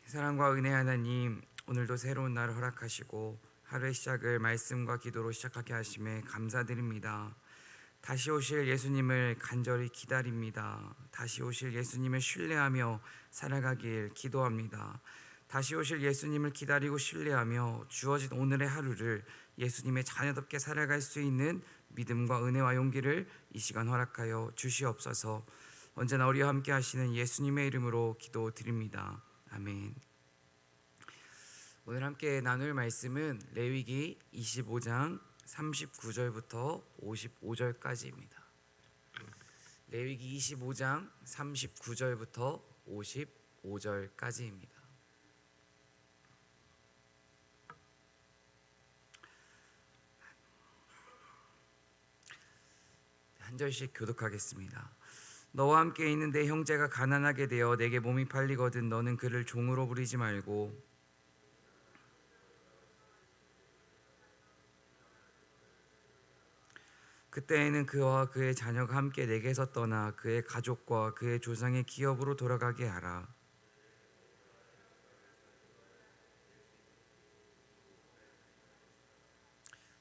사랑과 은혜 하나님, 오늘도 새로운 날을 허락하시고 하루의 시작을 말씀과 기도로 시작하게 하심에 감사드립니다. 다시 오실 예수님을 간절히 기다립니다. 다시 오실 예수님을 신뢰하며 살아가길 기도합니다. 다시 오실 예수님을 기다리고 신뢰하며 주어진 오늘의 하루를 예수님의 자녀답게 살아갈 수 있는 믿음과 은혜와 용기를 이 시간 허락하여 주시옵소서. 언제나 우리와 함께 하시는 예수님의 이름으로 기도드립니다. 아멘. 오늘 함께 나눌 말씀은 레위기 25장 39절부터 55절까지입니다. 레위기 25장 39절부터 55절까지입니다. 한 절씩 교독하겠습니다. 너와 함께 있는 내 형제가 가난하게 되어 내게 몸이 팔리거든 너는 그를 종으로 부리지 말고 그때에는 그와 그의 자녀가 함께 내게서 떠나 그의 가족과 그의 조상의 기업으로 돌아가게 하라.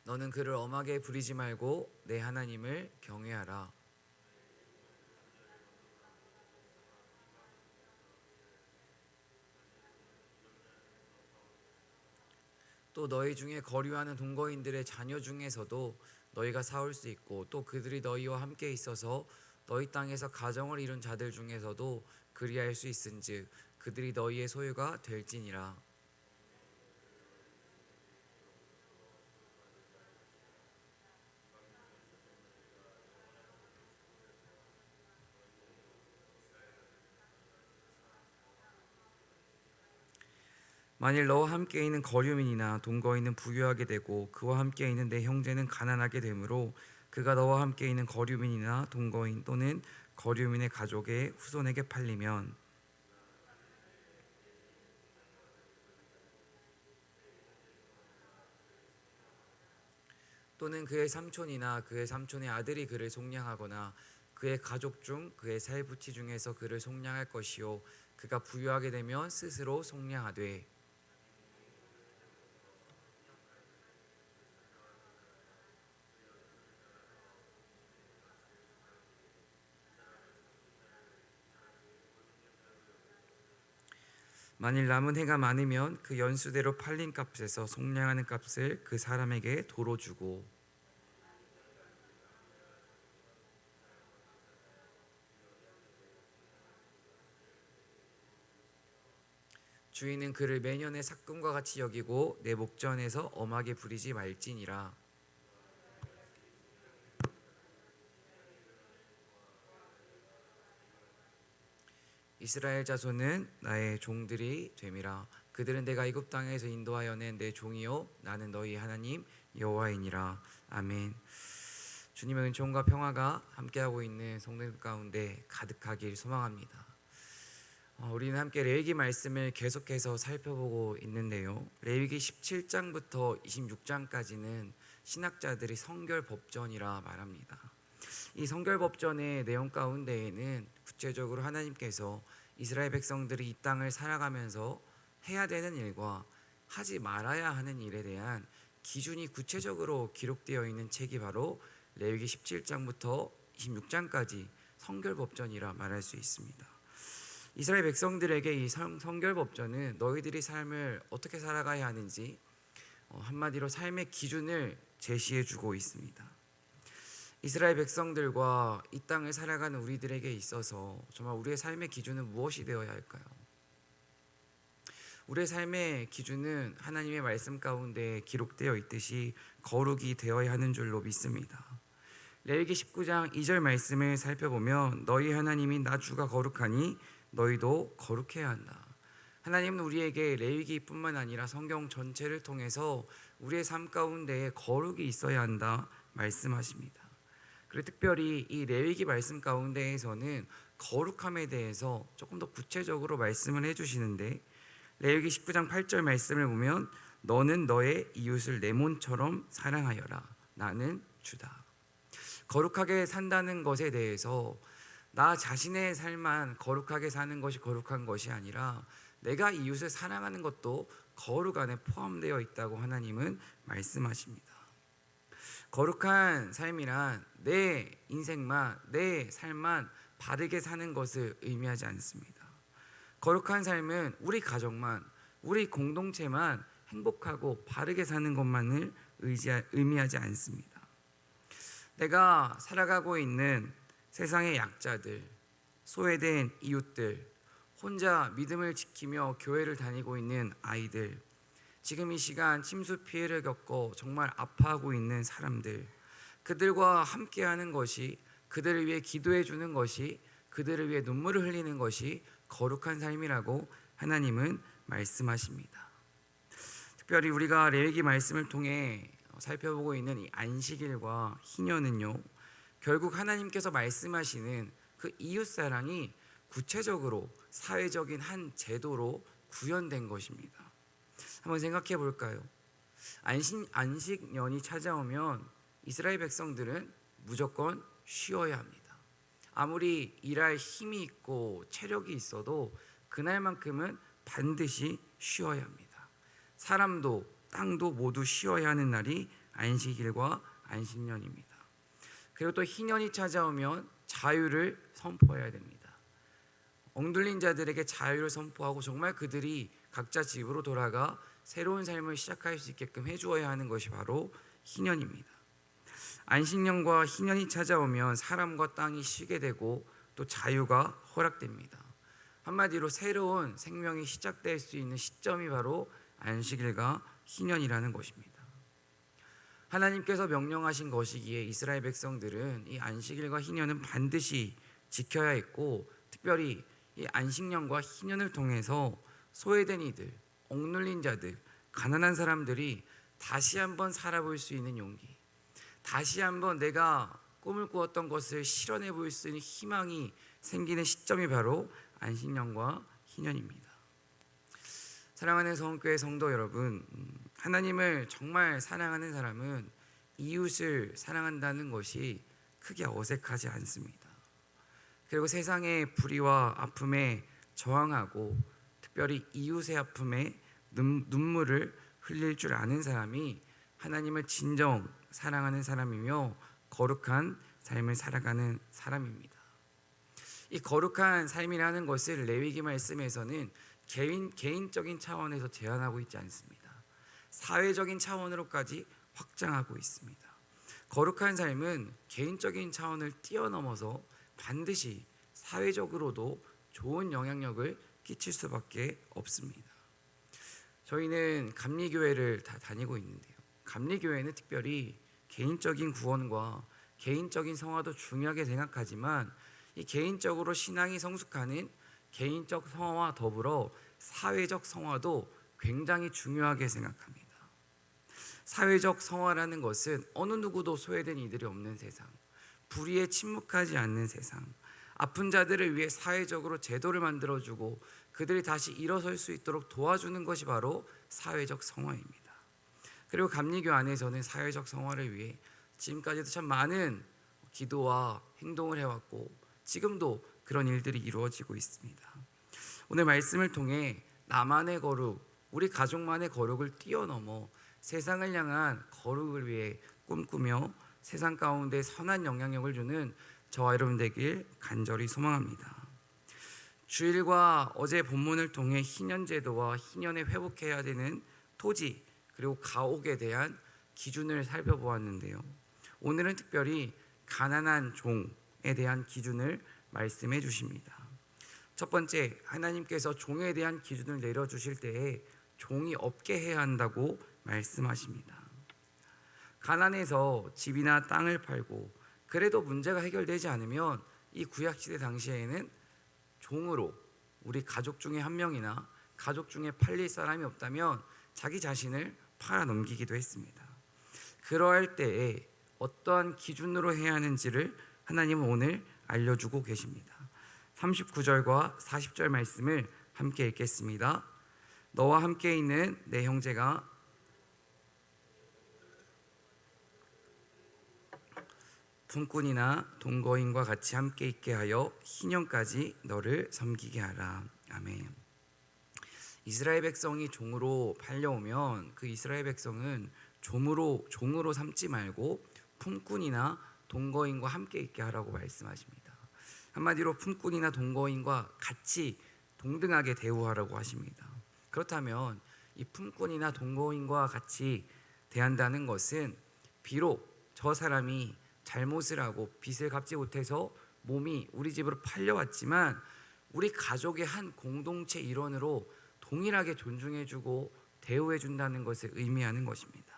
너는 그를 엄하게 부리지 말고 내 하나님을 경외하라. 또 너희 중에 거류하는 동거인들의 자녀 중에서도 너희가 사올 수 있고 또 그들이 너희와 함께 있어서 너희 땅에서 가정을 이룬 자들 중에서도 그리할 수 있은즉 그들이 너희의 소유가 될지니라. 만일 너와 함께 있는 거류민이나 동거인은 부유하게 되고 그와 함께 있는 내 형제는 가난하게 되므로 그가 너와 함께 있는 거류민이나 동거인 또는 거류민의 가족의 후손에게 팔리면 또는 그의 삼촌이나 그의 삼촌의 아들이 그를 속량하거나 그의 가족 중 그의 살부치 중에서 그를 속량할 것이요 그가 부유하게 되면 스스로 속량하되 만일 남은 해가 많으면 그 연수대로 팔린 값에서 속량하는 값을 그 사람에게 도로 주고 주인은 그를 매년의 삭금과 같이 여기고 내 목전에서 엄하게 부리지 말지니라. 이스라엘 자손은 나의 종들이 됨이라. 그들은 내가 애굽 땅에서 인도하여 낸 내 종이요 나는 너희 하나님 여호와이니라. 아멘. 주님의 은총과 평화가 함께하고 있는 성도들 가운데 가득하길 소망합니다. 우리는 함께 레위기 말씀을 계속해서 살펴보고 있는데요. 레위기 17장부터 26장까지는 신학자들이 성결법전이라 말합니다. 이 성결법전의 내용 가운데에는 구체적으로 하나님께서 이스라엘 백성들이 이 땅을 살아가면서 해야 되는 일과 하지 말아야 하는 일에 대한 기준이 구체적으로 기록되어 있는 책이 바로 레위기 17장부터 26장까지 성결법전이라 말할 수 있습니다. 이스라엘 백성들에게 이 성결법전은 너희들이 삶을 어떻게 살아가야 하는지 한마디로 삶의 기준을 제시해 주고 있습니다. 이스라엘 백성들과 이 땅을 살아가는 우리들에게 있어서 정말 우리의 삶의 기준은 무엇이 되어야 할까요? 우리의 삶의 기준은 하나님의 말씀 가운데 기록되어 있듯이 거룩이 되어야 하는 줄로 믿습니다. 레위기 19장 2절 말씀을 살펴보면 너희 하나님인 나 주가 거룩하니 너희도 거룩해야 한다. 하나님은 우리에게 레위기뿐만 아니라 성경 전체를 통해서 우리의 삶 가운데 거룩이 있어야 한다 말씀하십니다. 그리고 특별히 이 레위기 말씀 가운데에서는 거룩함에 대해서 조금 더 구체적으로 말씀을 해주시는데 레위기 19장 8절 말씀을 보면 너는 너의 이웃을 내 몸처럼 사랑하여라. 나는 주다. 거룩하게 산다는 것에 대해서 나 자신의 삶만 거룩하게 사는 것이 거룩한 것이 아니라 내가 이웃을 사랑하는 것도 거룩 안에 포함되어 있다고 하나님은 말씀하십니다. 거룩한 삶이란 내 인생만, 내 삶만 바르게 사는 것을 의미하지 않습니다. 거룩한 삶은 우리 가정만, 우리 공동체만 행복하고 바르게 사는 것만을 의미하지 않습니다. 내가 살아가고 있는 세상의 약자들, 소외된 이웃들, 혼자 믿음을 지키며 교회를 다니고 있는 아이들, 지금 이 시간 침수 피해를 겪고 정말 아파하고 있는 사람들, 그들과 함께하는 것이, 그들을 위해 기도해 주는 것이, 그들을 위해 눈물을 흘리는 것이 거룩한 삶이라고 하나님은 말씀하십니다. 특별히 우리가 레위기 말씀을 통해 살펴보고 있는 이 안식일과 희년은요, 결국 하나님께서 말씀하시는 그 이웃사랑이 구체적으로 사회적인 한 제도로 구현된 것입니다. 한번 생각해 볼까요? 안식년이 찾아오면 이스라엘 백성들은 무조건 쉬어야 합니다. 아무리 일할 힘이 있고 체력이 있어도 그날만큼은 반드시 쉬어야 합니다. 사람도 땅도 모두 쉬어야 하는 날이 안식일과 안식년입니다. 그리고 또 희년이 찾아오면 자유를 선포해야 됩니다. 엉둘린 자들에게 자유를 선포하고 정말 그들이 각자 집으로 돌아가 새로운 삶을 시작할 수 있게끔 해주어야 하는 것이 바로 희년입니다. 안식년과 희년이 찾아오면 사람과 땅이 쉬게 되고 또 자유가 허락됩니다. 한마디로 새로운 생명이 시작될 수 있는 시점이 바로 안식일과 희년이라는 것입니다. 하나님께서 명령하신 것이기에 이스라엘 백성들은 이 안식일과 희년은 반드시 지켜야 했고, 특별히 이 안식년과 희년을 통해서 소외된 이들, 억눌린 자들, 가난한 사람들이 다시 한번 살아볼 수 있는 용기, 다시 한번 내가 꿈을 꾸었던 것을 실현해 볼 수 있는 희망이 생기는 시점이 바로 안식년과 희년입니다. 사랑하는 성교회 성도 여러분, 하나님을 정말 사랑하는 사람은 이웃을 사랑한다는 것이 크게 어색하지 않습니다. 그리고 세상의 불의와 아픔에 저항하고 특별히 이웃의 아픔에 눈물을 흘릴 줄 아는 사람이 하나님을 진정 사랑하는 사람이며 거룩한 삶을 살아가는 사람입니다. 이 거룩한 삶이라는 것을 레위기 말씀에서는 개인적인 차원에서 제한하고 있지 않습니다. 사회적인 차원으로까지 확장하고 있습니다. 거룩한 삶은 개인적인 차원을 뛰어넘어서 반드시 사회적으로도 좋은 영향력을 끼칠 수밖에 없습니다. 저희는 감리교회를 다 다니고 있는데요, 감리교회는 특별히 개인적인 구원과 개인적인 성화도 중요하게 생각하지만 이 개인적으로 신앙이 성숙하는 개인적 성화와 더불어 사회적 성화도 굉장히 중요하게 생각합니다. 사회적 성화라는 것은 어느 누구도 소외된 이들이 없는 세상, 불의에 침묵하지 않는 세상, 아픈 자들을 위해 사회적으로 제도를 만들어주고 그들이 다시 일어설 수 있도록 도와주는 것이 바로 사회적 성화입니다. 그리고 감리교 안에서는 사회적 성화를 위해 지금까지도 참 많은 기도와 행동을 해왔고 지금도 그런 일들이 이루어지고 있습니다. 오늘 말씀을 통해 나만의 거룩, 우리 가족만의 거룩을 뛰어넘어 세상을 향한 거룩을 위해 꿈꾸며 세상 가운데 선한 영향력을 주는 저와 여러분 되길 간절히 소망합니다. 주일과 어제 본문을 통해 희년제도와 희년에 회복해야 되는 토지 그리고 가옥에 대한 기준을 살펴보았는데요, 오늘은 특별히 가난한 종에 대한 기준을 말씀해 주십니다. 첫 번째, 하나님께서 종에 대한 기준을 내려주실 때에 종이 없게 해야 한다고 말씀하십니다. 가난해서 집이나 땅을 팔고 그래도 문제가 해결되지 않으면 이 구약시대 당시에는 종으로 우리 가족 중에 한 명이나 가족 중에 팔릴 사람이 없다면 자기 자신을 팔아 넘기기도 했습니다. 그러할 때에 어떠한 기준으로 해야 하는지를 하나님은 오늘 알려주고 계십니다. 39절과 40절 말씀을 함께 읽겠습니다. 너와 함께 있는 내 형제가 품꾼이나 동거인과 같이 함께 있게 하여 희년까지 너를 섬기게 하라. 아멘. 이스라엘 백성이 종으로 팔려오면 그 이스라엘 백성은 종으로 삼지 말고 품꾼이나 동거인과 함께 있게 하라고 말씀하십니다. 한마디로 품꾼이나 동거인과 같이 동등하게 대우하라고 하십니다. 그렇다면 이 품꾼이나 동거인과 같이 대한다는 것은 비록 저 사람이 잘못을 하고 빚을 갚지 못해서 몸이 우리 집으로 팔려왔지만 우리 가족의 한 공동체 일원으로 동일하게 존중해주고 대우해준다는 것을 의미하는 것입니다.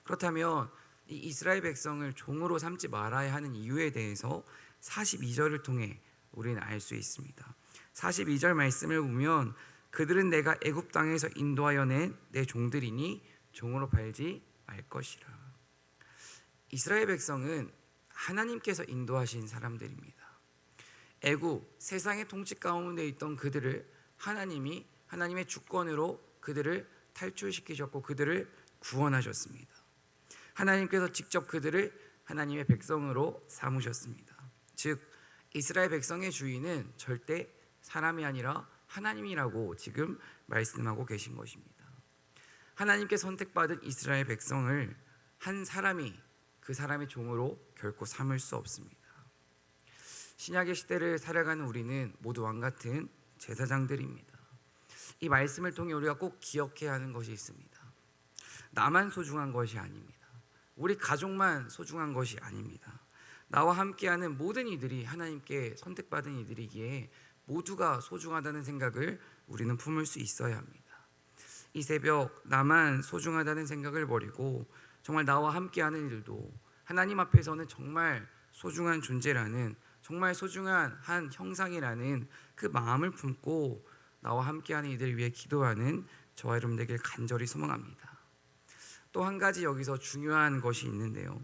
그렇다면 이 이스라엘 백성을 종으로 삼지 말아야 하는 이유에 대해서 42절을 통해 우리는 알 수 있습니다. 42절 말씀을 보면 그들은 내가 애굽 땅에서 인도하여 낸 내 종들이니 종으로 팔지 말 것이라. 이스라엘 백성은 하나님께서 인도하신 사람들입니다. 애굽 세상의 통치 가운데 있던 그들을 하나님이 하나님의 주권으로 그들을 탈출시키셨고 그들을 구원하셨습니다. 하나님께서 직접 그들을 하나님의 백성으로 삼으셨습니다. 즉 이스라엘 백성의 주인은 절대 사람이 아니라 하나님이라고 지금 말씀하고 계신 것입니다. 하나님께 선택받은 이스라엘 백성을 한 사람이 그 사람의 종으로 결코 삼을 수 없습니다. 신약의 시대를 살아가는 우리는 모두 왕같은 제사장들입니다. 이 말씀을 통해 우리가 꼭 기억해야 하는 것이 있습니다. 나만 소중한 것이 아닙니다. 우리 가족만 소중한 것이 아닙니다. 나와 함께하는 모든 이들이 하나님께 선택받은 이들이기에 모두가 소중하다는 생각을 우리는 품을 수 있어야 합니다. 이 새벽 나만 소중하다는 생각을 버리고 정말 나와 함께하는 이들도 하나님 앞에서는 정말 소중한 존재라는, 정말 소중한 한 형상이라는 그 마음을 품고 나와 함께하는 이들을 위해 기도하는 저와 여러분 되길 간절히 소망합니다. 또 한 가지 여기서 중요한 것이 있는데요,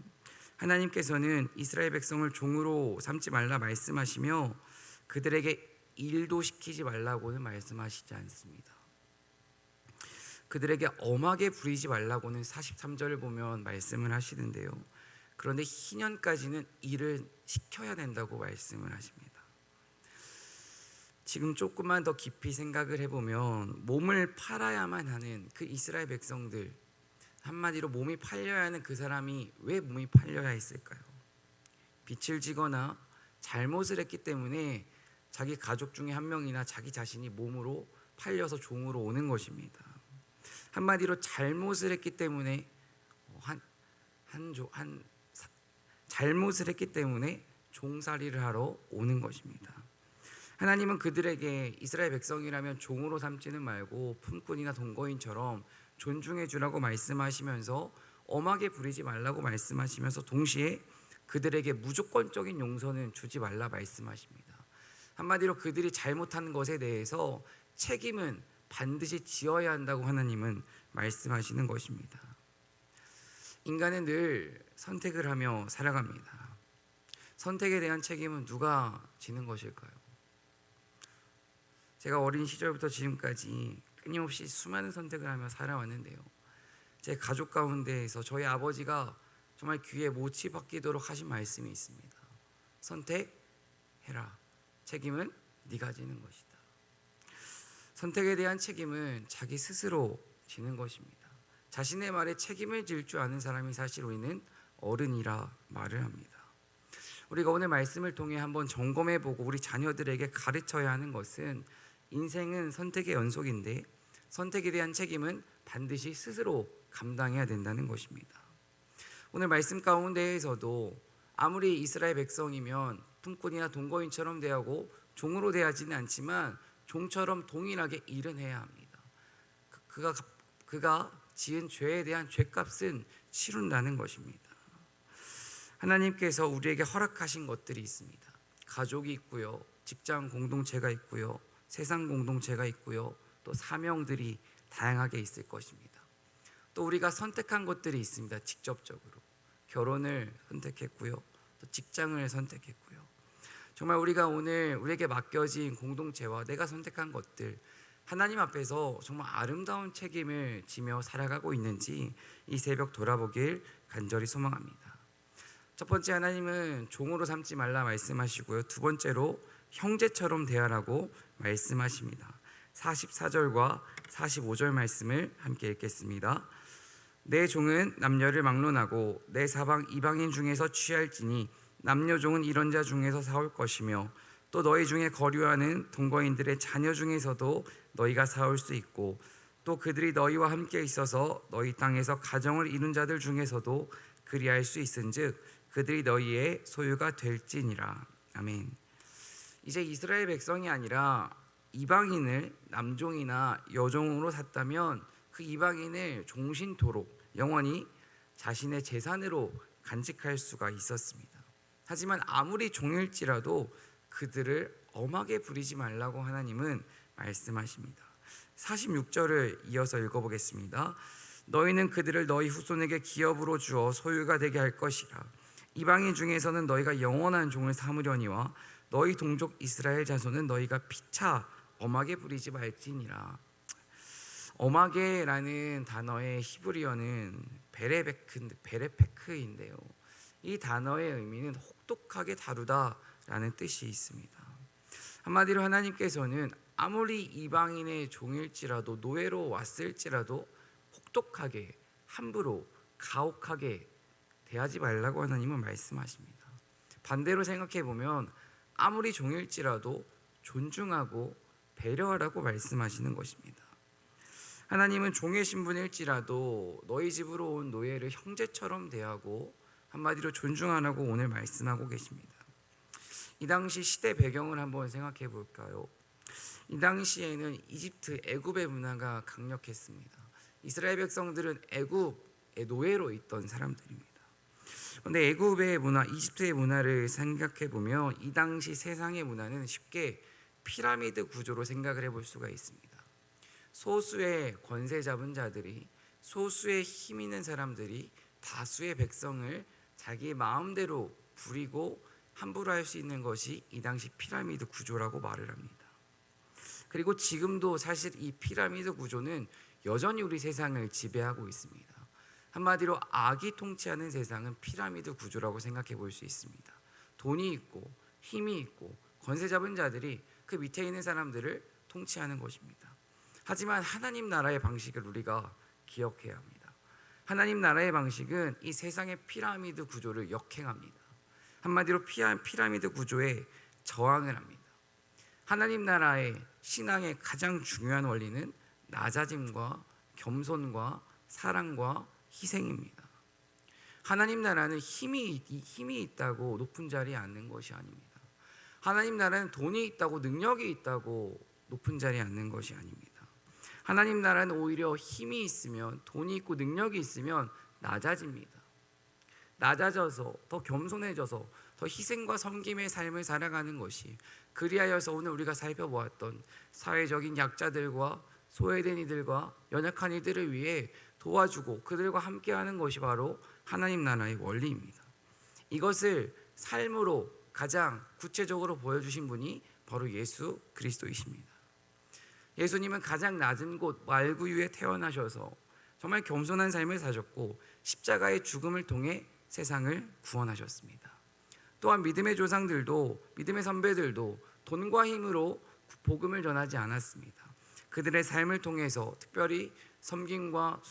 하나님께서는 이스라엘 백성을 종으로 삼지 말라 말씀하시며 그들에게 일도 시키지 말라고는 말씀하시지 않습니다. 그들에게 엄하게 부리지 말라고는 43절을 보면 말씀을 하시는데요, 그런데 희년까지는 일을 시켜야 된다고 말씀을 하십니다. 지금 조금만 더 깊이 생각을 해보면 몸을 팔아야만 하는 그 이스라엘 백성들, 한마디로 몸이 팔려야 하는 그 사람이 왜 몸이 팔려야 했을까요? 빚을 지거나 잘못을 했기 때문에 자기 가족 중에 한 명이나 자기 자신이 몸으로 팔려서 종으로 오는 것입니다. 한마디로 잘못을 했기 때문에 잘못을 했기 때문에 종살이를 하러 오는 것입니다. 하나님은 그들에게 이스라엘 백성이라면 종으로 삼지는 말고 품꾼이나 동거인처럼 존중해 주라고 말씀하시면서 엄하게 부리지 말라고 말씀하시면서 동시에 그들에게 무조건적인 용서는 주지 말라 말씀하십니다. 한마디로 그들이 잘못한 것에 대해서 책임은 반드시 지어야 한다고 하나님은 말씀하시는 것입니다. 인간은 늘 선택을 하며 살아갑니다. 선택에 대한 책임은 누가 지는 것일까요? 제가 어린 시절부터 지금까지 끊임없이 수많은 선택을 하며 살아왔는데요, 제 가족 가운데에서 저희 아버지가 정말 귀에 못이 박히도록 하신 말씀이 있습니다. 선택해라. 책임은 네가 지는 것이다. 선택에 대한 책임은 자기 스스로 지는 것입니다. 자신의 말에 책임을 질 줄 아는 사람이 사실 우리는 어른이라 말을 합니다. 우리가 오늘 말씀을 통해 한번 점검해보고 우리 자녀들에게 가르쳐야 하는 것은 인생은 선택의 연속인데 선택에 대한 책임은 반드시 스스로 감당해야 된다는 것입니다. 오늘 말씀 가운데에서도 아무리 이스라엘 백성이면 품꾼이나 동거인처럼 대하고 종으로 대하지는 않지만 종처럼 동일하게 일은 해야 합니다. 그가 지은 죄에 대한 죄값은 치른다는 것입니다. 하나님께서 우리에게 허락하신 것들이 있습니다. 가족이 있고요, 직장 공동체가 있고요, 세상 공동체가 있고요, 또 사명들이 다양하게 있을 것입니다. 또 우리가 선택한 것들이 있습니다. 직접적으로 결혼을 선택했고요, 또 직장을 선택했고요. 정말 우리가 오늘 우리에게 맡겨진 공동체와 내가 선택한 것들, 하나님 앞에서 정말 아름다운 책임을 지며 살아가고 있는지 이 새벽 돌아보길 간절히 소망합니다. 첫 번째, 하나님은 종으로 삼지 말라 말씀하시고요, 두 번째로 형제처럼 대하라고 말씀하십니다. 44절과 45절 말씀을 함께 읽겠습니다. 내 종은 남녀를 막론하고 내 사방 이방인 중에서 취할지니 남녀 종은 이런 자 중에서 사올 것이며 또 너희 중에 거류하는 동거인들의 자녀 중에서도 너희가 사올 수 있고 또 그들이 너희와 함께 있어서 너희 땅에서 가정을 이룬 자들 중에서도 그리할 수 있은즉 그들이 너희의 소유가 될지니라. 아멘. 이제 이스라엘 백성이 아니라 이방인을 남종이나 여종으로 샀다면 그 이방인을 종신토록 영원히 자신의 재산으로 간직할 수가 있었습니다. 하지만 아무리 종일지라도 그들을 엄하게 부리지 말라고 하나님은 말씀하십니다. 46절을 이어서 읽어보겠습니다. 너희는 그들을 너희 후손에게 기업으로 주어 소유가 되게 할 것이라. 이방인 중에서는 너희가 영원한 종을 삼으려니와 너희 동족 이스라엘 자손은 너희가 피차 엄하게 부리지 말지니라. 엄하게라는 단어의 히브리어는 베레페크인데요. 이 단어의 의미는 혹독하게 다루다라는 뜻이 있습니다. 한마디로 하나님께서는 아무리 이방인의 종일지라도 노예로 왔을지라도 혹독하게 함부로 가혹하게 대하지 말라고 하나님은 말씀하십니다. 반대로 생각해 보면 아무리 종일지라도 존중하고 배려하라고 말씀하시는 것입니다. 하나님은 종의 신분일지라도 너희 집으로 온 노예를 형제처럼 대하고 한마디로 존중하라고 오늘 말씀하고 계십니다. 이 당시 시대 배경을 한번 생각해 볼까요? 이 당시에는 이집트 애굽의 문화가 강력했습니다. 이스라엘 백성들은 애굽의 노예로 있던 사람들입니다. 그런데 애굽의 문화, 이집트의 문화를 생각해 보면 이 당시 세상의 문화는 쉽게 피라미드 구조로 생각을 해볼 수가 있습니다. 소수의 권세 잡은 자들이, 소수의 힘 있는 사람들이 다수의 백성을 자기 마음대로 부리고 함부로 할 수 있는 것이 이 당시 피라미드 구조라고 말을 합니다. 그리고 지금도 사실 이 피라미드 구조는 여전히 우리 세상을 지배하고 있습니다. 한마디로 악이 통치하는 세상은 피라미드 구조라고 생각해 볼 수 있습니다. 돈이 있고 힘이 있고 권세 잡은 자들이 그 밑에 있는 사람들을 통치하는 것입니다. 하지만 하나님 나라의 방식을 우리가 기억해야 합니다. 하나님 나라의 방식은 이 세상의 피라미드 구조를 역행합니다. 한마디로 피라미드 구조에 저항을 합니다. 하나님 나라의 신앙의 가장 중요한 원리는 낮아짐과 겸손과 사랑과 희생입니다. 하나님 나라는 힘이 있다고 높은 자리에 앉는 것이 아닙니다. 하나님 나라는 돈이 있다고 능력이 있다고 높은 자리에 앉는 것이 아닙니다. 하나님 나라는 오히려 힘이 있으면, 돈이 있고 능력이 있으면 낮아집니다. 낮아져서 더 겸손해져서 더 희생과 섬김의 삶을 살아가는 것이, 그리하여서 오늘 우리가 살펴보았던 사회적인 약자들과 소외된 이들과 연약한 이들을 위해 도와주고 그들과 함께하는 것이 바로 하나님 나라의 원리입니다. 이것을 삶으로 가장 구체적으로 보여주신 분이 바로 예수 그리스도이십니다. 예수님은 가장 낮은 곳 말구유에 태어나셔서 정말 겸손한 삶을 사셨고 십자가의 죽음을 통해 세상을 구원하셨습니다. 또한 믿음의 조상들도, 믿음의 선배들도 돈과 힘으로 복음을 전하지 않았습니다. 그들의 삶을 통해서 특별히 섬김과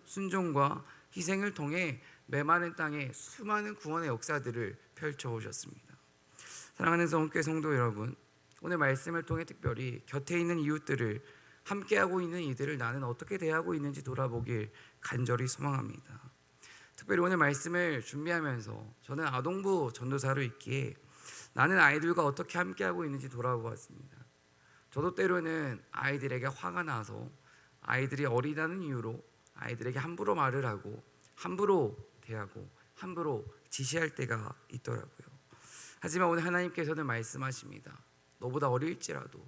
순종과 희생을 통해 메마른 땅에 수많은 구원의 역사들을 펼쳐오셨습니다. 사랑하는 성교회 성도 여러분, 오늘 말씀을 통해 특별히 곁에 있는 이웃들을, 함께하고 있는 이들을 나는 어떻게 대하고 있는지 돌아보길 간절히 소망합니다. 특별히 오늘 말씀을 준비하면서 저는 아동부 전도사로 있기에 나는 아이들과 어떻게 함께하고 있는지 돌아보았습니다. 저도 때로는 아이들에게 화가 나서 아이들이 어리다는 이유로 아이들에게 함부로 말을 하고 함부로 대하고 함부로 지시할 때가 있더라고요. 하지만 오늘 하나님께서는 말씀하십니다. 너보다 어릴지라도,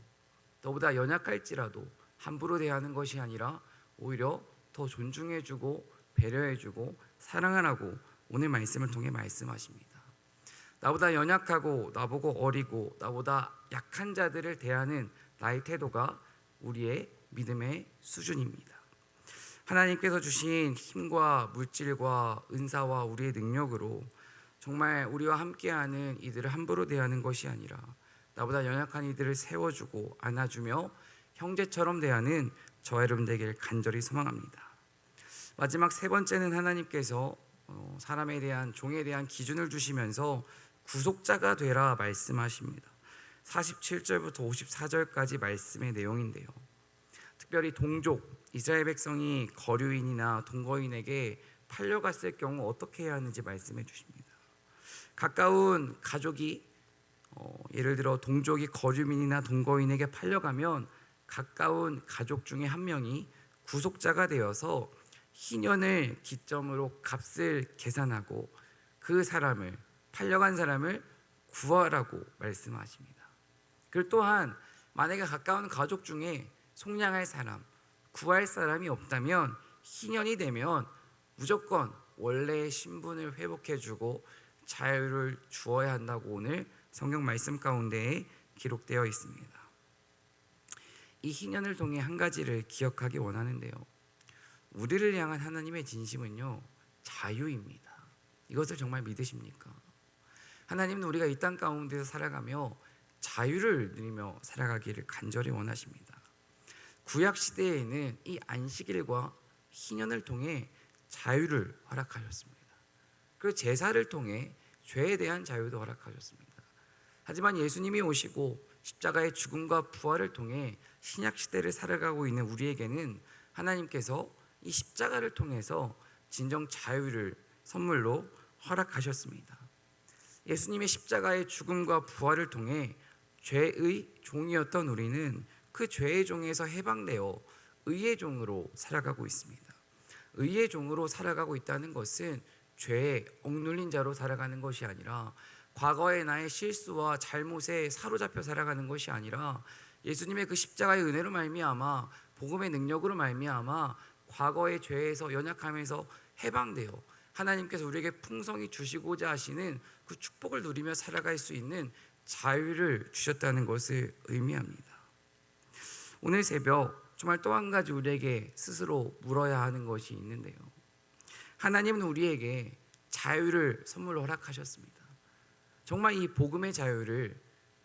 너보다 연약할지라도 함부로 대하는 것이 아니라 오히려 더 존중해주고 배려해주고 사랑하라고 오늘 말씀을 통해 말씀하십니다. 나보다 연약하고 나보고 어리고 나보다 약한 자들을 대하는 나의 태도가 우리의 믿음의 수준입니다. 하나님께서 주신 힘과 물질과 은사와 우리의 능력으로 정말 우리와 함께하는 이들을 함부로 대하는 것이 아니라 나보다 연약한 이들을 세워주고 안아주며 형제처럼 대하는 저와 여러분 되길 간절히 소망합니다. 마지막 세 번째는 하나님께서 사람에 대한 종에 대한 기준을 주시면서 구속자가 되라 말씀하십니다. 47절부터 54절까지 말씀의 내용인데요. 특별히 동족 이스라엘 백성이 거류인이나 동거인에게 팔려갔을 경우 어떻게 해야 하는지 말씀해 주십니다. 가까운 가족이 예를 들어 동족이 거류민이나 동거인에게 팔려가면 가까운 가족 중에 한 명이 구속자가 되어서 희년을 기점으로 값을 계산하고 그 사람을 팔려간 사람을 구하라고 말씀하십니다. 그리고 또한 만약에 가까운 가족 중에 속량할 사람, 구할 사람이 없다면 희년이 되면 무조건 원래의 신분을 회복해주고 자유를 주어야 한다고 오늘 성경 말씀 가운데에 기록되어 있습니다. 이 희년을 통해 한 가지를 기억하기 원하는데요. 우리를 향한 하나님의 진심은요, 자유입니다. 이것을 정말 믿으십니까? 하나님은 우리가 이 땅 가운데서 살아가며 자유를 누리며 살아가기를 간절히 원하십니다. 구약 시대에는 이 안식일과 희년을 통해 자유를 허락하셨습니다. 그리고 제사를 통해 죄에 대한 자유도 허락하셨습니다. 하지만 예수님이 오시고 십자가의 죽음과 부활을 통해 신약 시대를 살아가고 있는 우리에게는 하나님께서 이 십자가를 통해서 진정 자유를 선물로 허락하셨습니다. 예수님의 십자가의 죽음과 부활을 통해 죄의 종이었던 우리는 그 죄의 종에서 해방되어 의의 종으로 살아가고 있습니다. 의의 종으로 살아가고 있다는 것은 죄에 억눌린 자로 살아가는 것이 아니라 과거의 나의 실수와 잘못에 사로잡혀 살아가는 것이 아니라 예수님의 그 십자가의 은혜로 말미암아 복음의 능력으로 말미암아 과거의 죄에서 연약함에서 해방되어 하나님께서 우리에게 풍성히 주시고자 하시는 그 축복을 누리며 살아갈 수 있는 자유를 주셨다는 것을 의미합니다. 오늘 새벽 정말 또 한 가지 우리에게 스스로 물어야 하는 것이 있는데요. 하나님은 우리에게 자유를 선물로 허락하셨습니다. 정말 이 복음의 자유를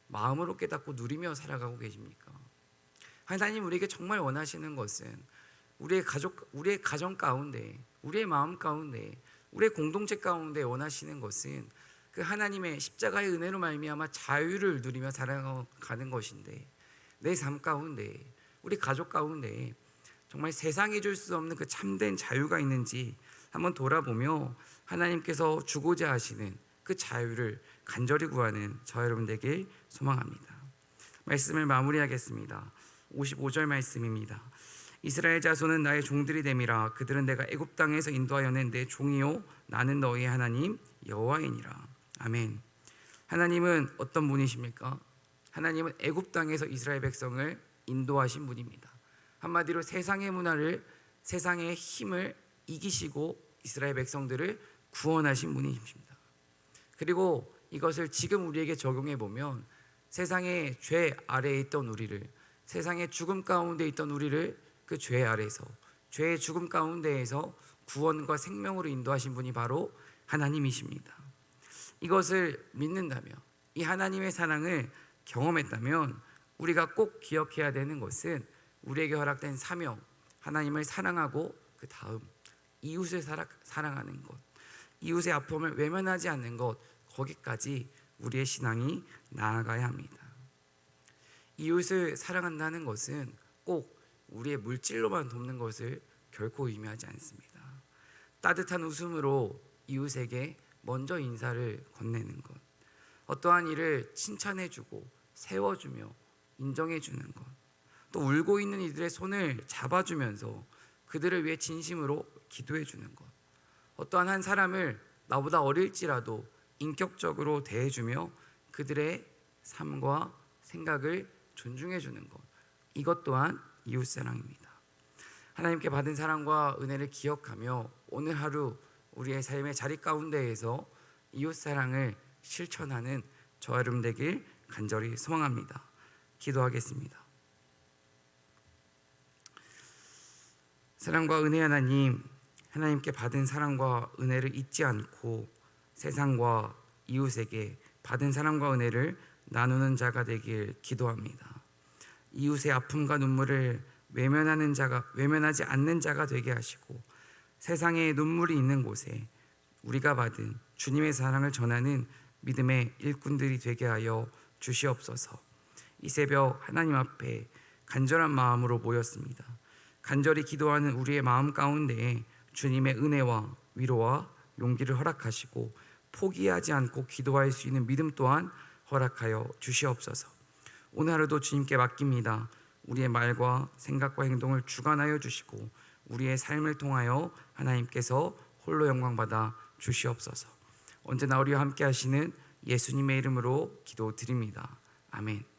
마음으로 깨닫고 누리며 살아가고 계십니까? 하나님 우리에게 정말 원하시는 것은 우리의 가정 가운데, 우리의 마음 가운데, 우리의 공동체 가운데 원하시는 것은 그 하나님의 십자가의 은혜로 말미암아 자유를 누리며 살아가는 것인데, 내 삶 가운데, 우리 가족 가운데 정말 세상이 줄 수 없는 그 참된 자유가 있는지 한번 돌아보며 하나님께서 주고자 하시는 그 자유를 간절히 구하는 저 여러분 되길 소망합니다. 말씀을 마무리하겠습니다. 55절 말씀입니다. 이스라엘 자손은 나의 종들이 됨이라. 그들은 내가 애굽 땅에서 인도하여 낸 내 종이요 나는 너희의 하나님 여호와이니라. 아멘. 하나님은 어떤 분이십니까? 하나님은 애굽 땅에서 이스라엘 백성을 인도하신 분입니다. 한마디로 세상의 문화를, 세상의 힘을 이기시고 이스라엘 백성들을 구원하신 분이십니다. 그리고 이것을 지금 우리에게 적용해 보면 세상의 죄 아래에 있던 우리를, 세상의 죽음 가운데 있던 우리를 그 죄 아래에서, 죄의 죽음 가운데에서 구원과 생명으로 인도하신 분이 바로 하나님이십니다. 이것을 믿는다면, 이 하나님의 사랑을 경험했다면 우리가 꼭 기억해야 되는 것은 우리에게 허락된 사명, 하나님을 사랑하고 그 다음 이웃을 사랑하는 것, 이웃의 아픔을 외면하지 않는 것, 거기까지 우리의 신앙이 나아가야 합니다. 이웃을 사랑한다는 것은 꼭 우리의 물질로만 돕는 것을 결코 의미하지 않습니다. 따뜻한 웃음으로 이웃에게 먼저 인사를 건네는 것, 어떠한 일을 칭찬해주고 세워주며 인정해주는 것, 또 울고 있는 이들의 손을 잡아주면서 그들을 위해 진심으로 기도해주는 것, 어떠한 한 사람을 나보다 어릴지라도 인격적으로 대해주며 그들의 삶과 생각을 존중해주는 것, 이것 또한 이웃사랑입니다. 하나님께 받은 사랑과 은혜를 기억하며 오늘 하루 우리의 삶의 자리 가운데에서 이웃사랑을 실천하는 저와 여러분 되길 간절히 소망합니다. 기도하겠습니다. 사랑과 은혜 하나님, 하나님께 받은 사랑과 은혜를 잊지 않고 세상과 이웃에게 받은 사랑과 은혜를 나누는 자가 되길 기도합니다. 이웃의 아픔과 눈물을 외면하지 않는 자가 되게 하시고, 세상에 눈물이 있는 곳에 우리가 받은 주님의 사랑을 전하는 믿음의 일꾼들이 되게 하여 주시옵소서. 이 새벽 하나님 앞에 간절한 마음으로 모였습니다. 간절히 기도하는 우리의 마음 가운데 주님의 은혜와 위로와 용기를 허락하시고, 포기하지 않고 기도할 수 있는 믿음 또한 허락하여 주시옵소서. 오늘 하루도 주님께 맡깁니다. 우리의 말과 생각과 행동을 주관하여 주시고, 우리의 삶을 통하여 하나님께서 홀로 영광받아 주시옵소서. 언제나 우리와 함께 하시는 예수님의 이름으로 기도드립니다. 아멘.